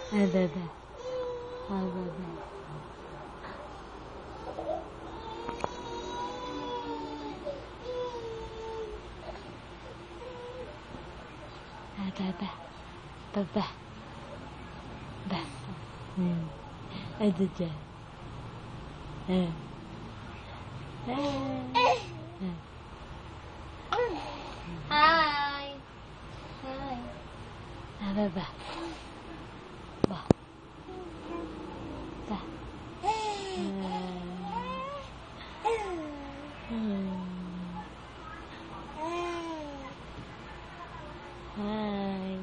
Ada. Ada. Ada. Baba. Ba. Ada je. Hi. Baba. Ba. Ba. Hi.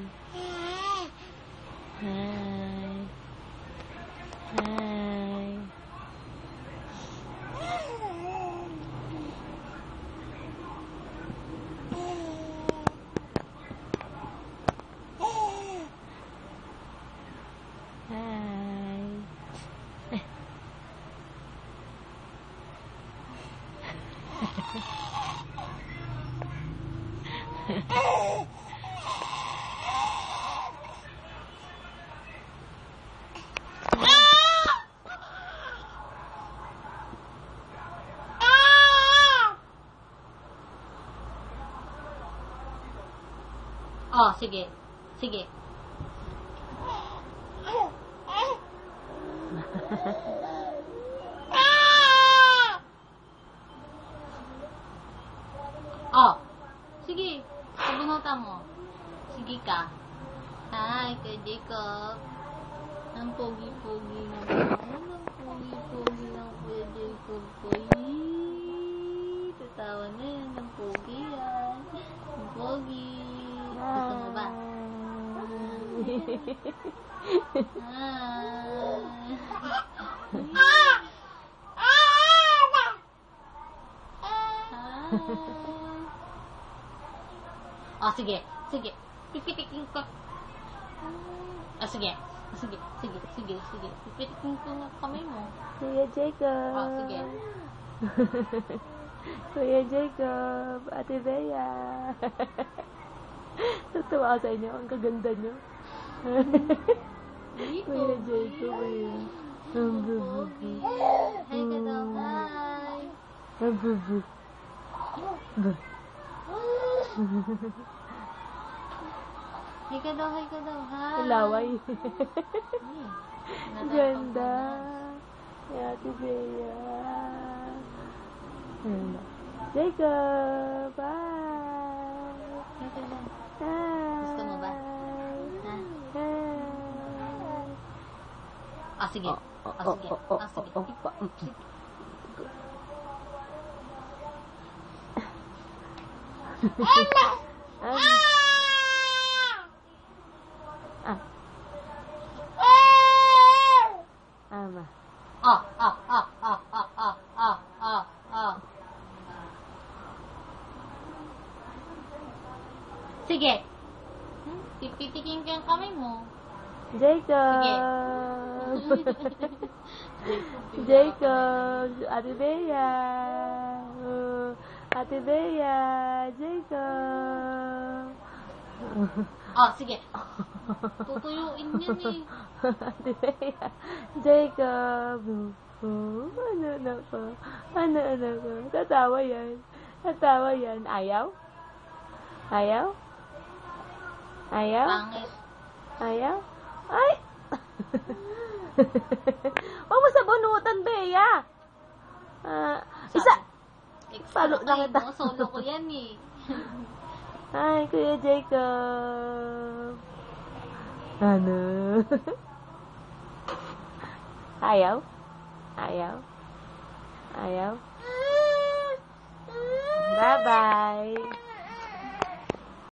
Oh, sige. Sige. Oh, sige. Pabunutan mo. Sige ka. Hi, kay Jacob. Ang pogi-pogi naman. Ang pogi-pogi ng Kuya Jacob ko. Tatawa na yan. Ang pogi yan. Ang pogi. Gusto mo ba? Oh, sige. Sige. Pipitikin ko. Oh, sige. Sige. Sige. Sige. Sige. Pipitikin ko ng kamay mo. Kuya Jacob. Oh, sige. Kuya Jacob. Ate Bea. Tatawa sa inyo. Ang kaganda nyo. Kuya Jacob. Ang bubugi. Hi ka daw. Hi. Ang bubugi. Hi ka daw. Hi ka daw. Hi. Laway. Ganda. Natapag Ate Bea. Jacob. Bye. Hi ka daw. Hi. Gusto mo ba? Ha? Ah, sige. Ah, sige. Ah, sige. Ama. Sige. Pipitikin ko yung kamay mo. Jacob. Jacob. Ate Bea. Ate Bea. Jacob. Oh, sige. Tutuyuin yan eh. Ate Bea. Jacob. Ano na ko? Ano ko? Tatawa yan. Tatawa yan. Ayaw? Ayaw? Ayaw? Pangit. Ayaw? Ay! Huwag mo sa bunutan, Bea. Isa! Palo na kita. Solo ko yan eh. Ay, Kuya Jacob. Ano? Ayaw? Ayaw? Ayaw? Bye-bye.